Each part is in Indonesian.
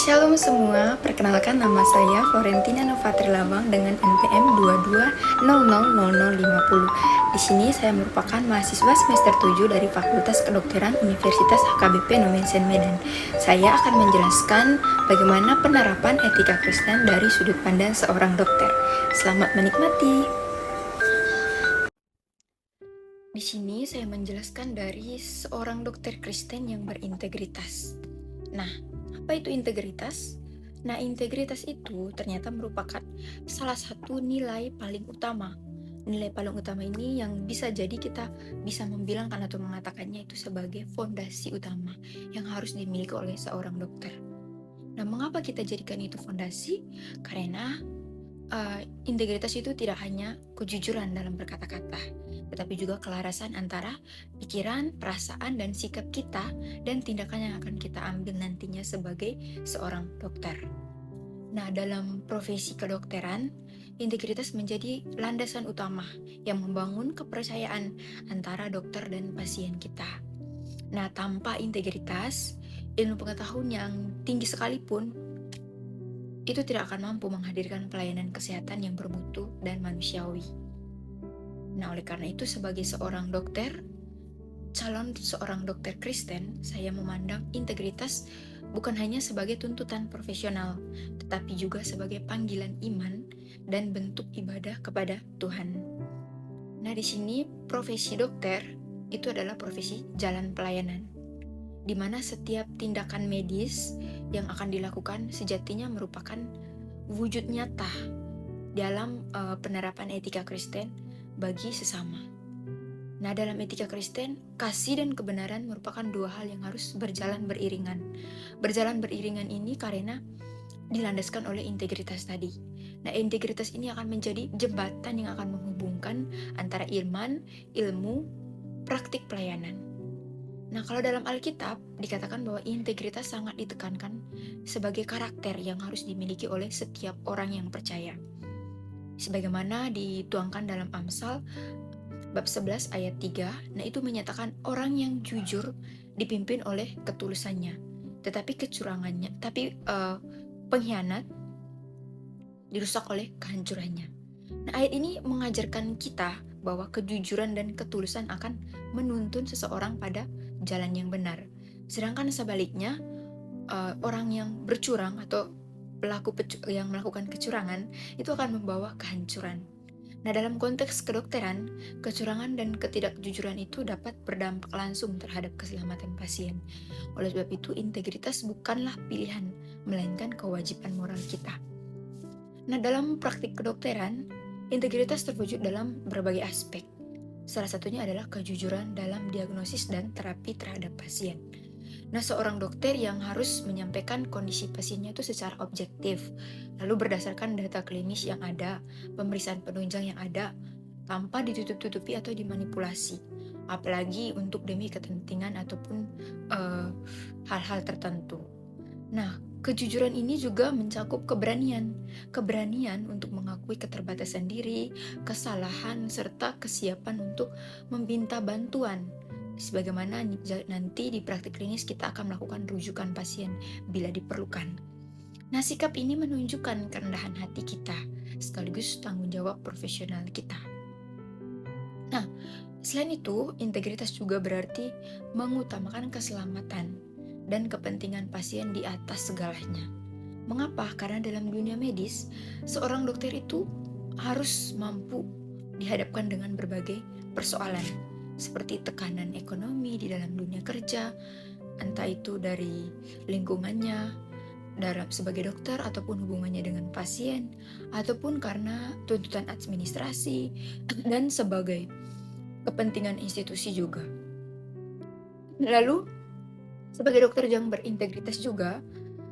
Shalom semua, perkenalkan nama saya Florentina Novatri Lawang dengan NPM 22000050. Di sini saya merupakan mahasiswa semester 7 dari Fakultas Kedokteran Universitas HKBP Nomensen Medan. Saya akan menjelaskan bagaimana penerapan etika Kristen dari sudut pandang seorang dokter. Selamat menikmati. Di sini saya menjelaskan dari seorang dokter Kristen yang berintegritas. Nah, apa itu integritas? Nah, integritas itu ternyata merupakan salah satu nilai paling utama. Nilai paling utama ini yang bisa jadi kita bisa membilangkan atau mengatakannya itu sebagai fondasi utama yang harus dimiliki oleh seorang dokter. Nah, mengapa kita jadikan itu fondasi? Karena integritas itu tidak hanya kejujuran dalam berkata-kata, tetapi juga kelarasan antara pikiran, perasaan, dan sikap kita dan tindakan yang akan kita ambil nantinya sebagai seorang dokter. Nah, dalam profesi kedokteran, integritas menjadi landasan utama yang membangun kepercayaan antara dokter dan pasien kita. Nah, tanpa integritas, ilmu pengetahuan yang tinggi sekalipun itu tidak akan mampu menghadirkan pelayanan kesehatan yang bermutu dan manusiawi. Nah, oleh karena itu sebagai seorang dokter, calon seorang dokter Kristen, saya memandang integritas bukan hanya sebagai tuntutan profesional, tetapi juga sebagai panggilan iman dan bentuk ibadah kepada Tuhan. Nah, di sini profesi dokter itu adalah profesi jalan pelayanan, di mana setiap tindakan medis yang akan dilakukan sejatinya merupakan wujud nyata dalam penerapan etika Kristen bagi sesama. Nah, dalam etika Kristen, kasih dan kebenaran merupakan dua hal yang harus berjalan beriringan. Berjalan beriringan ini karena dilandaskan oleh integritas tadi. Nah, integritas ini akan menjadi jembatan yang akan menghubungkan antara iman, ilmu, praktik pelayanan. Nah, kalau dalam Alkitab dikatakan bahwa integritas sangat ditekankan sebagai karakter yang harus dimiliki oleh setiap orang yang percaya. Sebagaimana dituangkan dalam Amsal bab 11 ayat 3, nah itu menyatakan orang yang jujur dipimpin oleh ketulusannya, tetapi pengkhianat dirusak oleh kehancurannya. Nah, ayat ini mengajarkan kita bahwa kejujuran dan ketulusan akan menuntun seseorang pada jalan yang benar. Sedangkan sebaliknya, orang yang bercurang atau pelaku yang melakukan kecurangan itu akan membawa kehancuran. Nah, dalam konteks kedokteran, kecurangan dan ketidakjujuran itu dapat berdampak langsung terhadap keselamatan pasien. Oleh sebab itu, integritas bukanlah pilihan, melainkan kewajiban moral kita. Nah, dalam praktik kedokteran, integritas terwujud dalam berbagai aspek. Salah satunya adalah kejujuran dalam diagnosis dan terapi terhadap pasien. Nah, seorang dokter yang harus menyampaikan kondisi pasiennya itu secara objektif, lalu berdasarkan data klinis yang ada, pemeriksaan penunjang yang ada, tanpa ditutup-tutupi atau dimanipulasi, apalagi untuk demi kepentingan ataupun hal-hal tertentu. Nah, kejujuran ini juga mencakup keberanian untuk mengakui keterbatasan diri, kesalahan, serta kesiapan untuk meminta bantuan. Sebagaimana nanti di praktik klinis kita akan melakukan rujukan pasien bila diperlukan. Nah, sikap ini menunjukkan kerendahan hati kita, sekaligus tanggung jawab profesional kita. Nah, selain itu, integritas juga berarti mengutamakan keselamatan dan kepentingan pasien di atas segalanya. Mengapa? Karena dalam dunia medis, seorang dokter itu harus mampu dihadapkan dengan berbagai persoalan, seperti tekanan ekonomi di dalam dunia kerja, entah itu dari lingkungannya, sebagai dokter ataupun hubungannya dengan pasien, ataupun karena tuntutan administrasi, dan sebagai kepentingan institusi juga. Lalu, sebagai dokter yang berintegritas juga,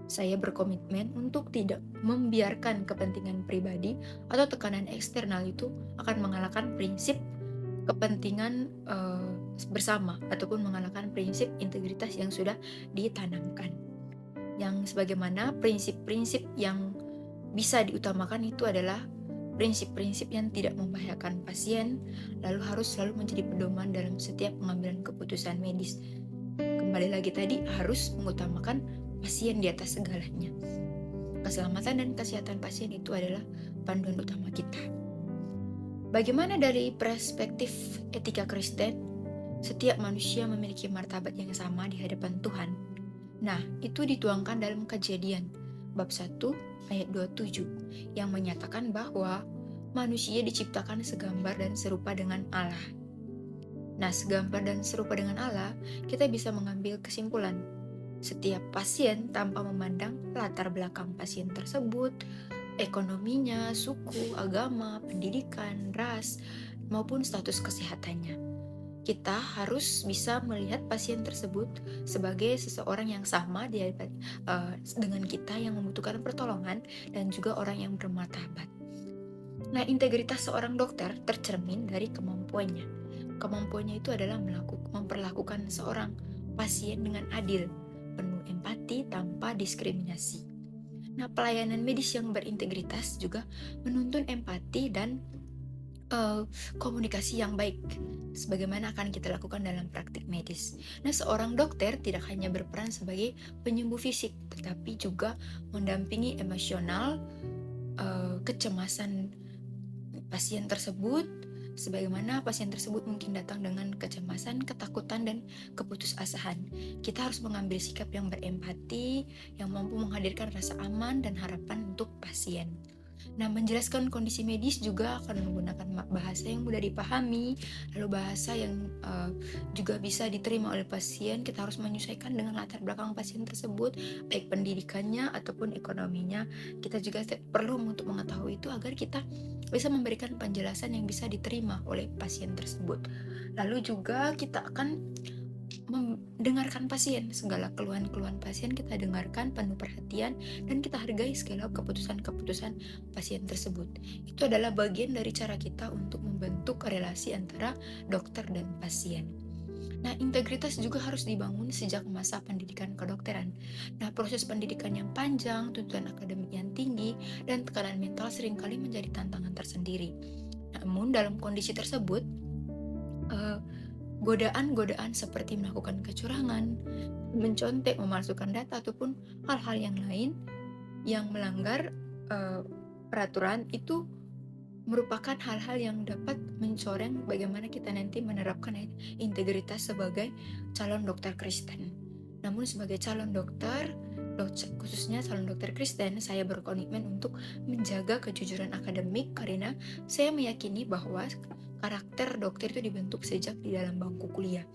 saya berkomitmen untuk tidak membiarkan kepentingan pribadi atau tekanan eksternal itu akan mengalahkan prinsip kepentingan bersama ataupun mengalahkan prinsip integritas yang sudah ditanamkan. Yang sebagaimana prinsip-prinsip yang bisa diutamakan itu adalah prinsip-prinsip yang tidak membahayakan pasien, lalu harus selalu menjadi pedoman dalam setiap pengambilan keputusan medis. Kembali lagi tadi, harus mengutamakan pasien di atas segalanya. Keselamatan dan kesehatan pasien itu adalah panduan utama kita. Bagaimana dari perspektif etika Kristen? Setiap manusia memiliki martabat yang sama di hadapan Tuhan. Nah, itu dituangkan dalam Kejadian bab 1 ayat 27 yang menyatakan bahwa manusia diciptakan segambar dan serupa dengan Allah. Nah, segambar dan serupa dengan Allah, kita bisa mengambil kesimpulan. Setiap pasien tanpa memandang latar belakang pasien tersebut, ekonominya, suku, agama, pendidikan, ras, maupun status kesehatannya. Kita harus bisa melihat pasien tersebut sebagai seseorang yang sama dengan kita yang membutuhkan pertolongan dan juga orang yang bermartabat. Nah, integritas seorang dokter tercermin dari kemampuannya. Kemampuannya itu adalah memperlakukan seorang pasien dengan adil, penuh empati tanpa diskriminasi. Nah, pelayanan medis yang berintegritas juga menuntun empati dan komunikasi yang baik, sebagaimana akan kita lakukan dalam praktik medis. Nah, seorang dokter tidak hanya berperan sebagai penyembuh fisik, tetapi juga mendampingi emosional, kecemasan pasien tersebut, sebagaimana pasien tersebut mungkin datang dengan kecemasan, ketakutan, dan keputusasaan. Kita harus mengambil sikap yang berempati, yang mampu menghadirkan rasa aman dan harapan untuk pasien. Nah, menjelaskan kondisi medis juga akan menggunakan bahasa yang mudah dipahami, lalu bahasa yang juga bisa diterima oleh pasien. Kita harus menyesuaikan dengan latar belakang pasien tersebut, baik pendidikannya ataupun ekonominya. Kita juga perlu untuk mengetahui itu agar kita bisa memberikan penjelasan yang bisa diterima oleh pasien tersebut. Lalu juga kita akan mendengarkan pasien, segala keluhan-keluhan pasien kita dengarkan penuh perhatian dan kita hargai segala keputusan-keputusan pasien tersebut. Itu adalah bagian dari cara kita untuk membentuk relasi antara dokter dan pasien. Nah, integritas juga harus dibangun sejak masa pendidikan kedokteran. Nah, proses pendidikan yang panjang, tuntutan akademik yang tinggi, dan tekanan mental seringkali menjadi tantangan tersendiri. Namun, dalam kondisi tersebut, godaan-godaan seperti melakukan kecurangan, mencontek, memalsukan data, ataupun hal-hal yang lain yang melanggar peraturan itu merupakan hal-hal yang dapat mencoreng bagaimana kita nanti menerapkan integritas sebagai calon dokter Kristen. Namun sebagai calon dokter, khususnya calon dokter Kristen, saya berkomitmen untuk menjaga kejujuran akademik karena saya meyakini bahwa karakter dokter itu dibentuk sejak di dalam bangku kuliah.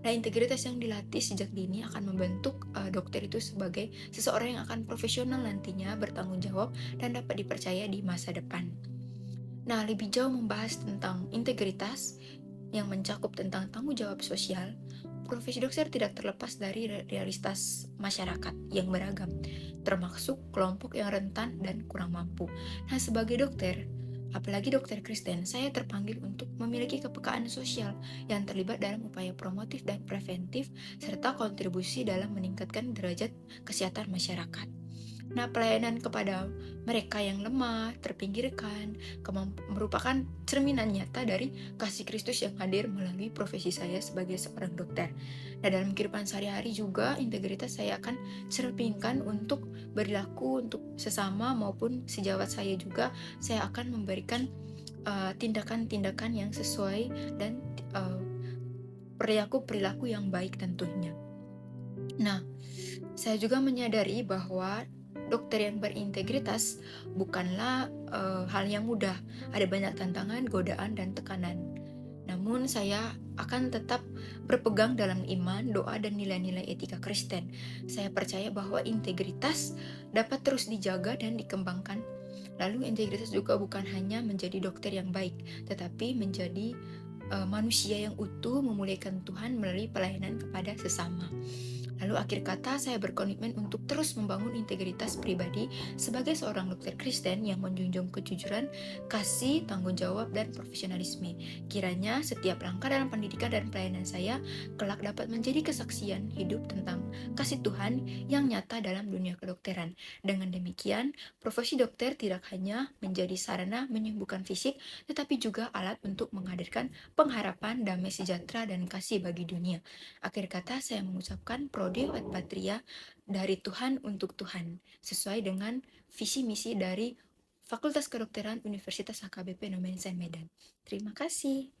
Nah, integritas yang dilatih sejak dini akan membentuk dokter itu sebagai seseorang yang akan profesional nantinya, bertanggung jawab, dan dapat dipercaya di masa depan. Nah, lebih jauh membahas tentang integritas yang mencakup tentang tanggung jawab sosial, profesi dokter tidak terlepas dari realitas masyarakat yang beragam, termasuk kelompok yang rentan dan kurang mampu. Nah, sebagai dokter, apalagi dokter Kristen, saya terpanggil untuk memiliki kepekaan sosial yang terlibat dalam upaya promotif dan preventif, serta kontribusi dalam meningkatkan derajat kesehatan masyarakat. Nah, pelayanan kepada mereka yang lemah, terpinggirkan, merupakan cerminan nyata dari kasih Kristus yang hadir melalui profesi saya sebagai seorang dokter. Nah, dalam kehidupan sehari-hari juga, integritas saya akan cerminkan untuk berlaku untuk sesama maupun sejawat saya juga. Saya akan memberikan tindakan-tindakan yang sesuai dan perilaku yang baik tentunya. Nah, saya juga menyadari bahwa dokter yang berintegritas bukanlah hal yang mudah. Ada banyak tantangan, godaan, dan tekanan. Namun saya akan tetap berpegang dalam iman, doa, dan nilai-nilai etika Kristen. Saya percaya bahwa integritas dapat terus dijaga dan dikembangkan. Lalu integritas juga bukan hanya menjadi dokter yang baik, tetapi menjadi manusia yang utuh, memuliakan Tuhan melalui pelayanan kepada sesama. Lalu akhir kata, saya berkomitmen untuk terus membangun integritas pribadi sebagai seorang dokter Kristen yang menjunjung kejujuran, kasih, tanggung jawab, dan profesionalisme. Kiranya setiap langkah dalam pendidikan dan pelayanan saya kelak dapat menjadi kesaksian hidup tentang kasih Tuhan yang nyata dalam dunia kedokteran. Dengan demikian, profesi dokter tidak hanya menjadi sarana menyembuhkan fisik, tetapi juga alat untuk menghadirkan pengharapan, damai sejahtera, dan kasih bagi dunia. Akhir kata, saya mengucapkan Pro Deo et Patria dari Tuhan untuk Tuhan, sesuai dengan visi misi dari Fakultas Kedokteran Universitas HKBP Nomen Sen Medan. Terima kasih.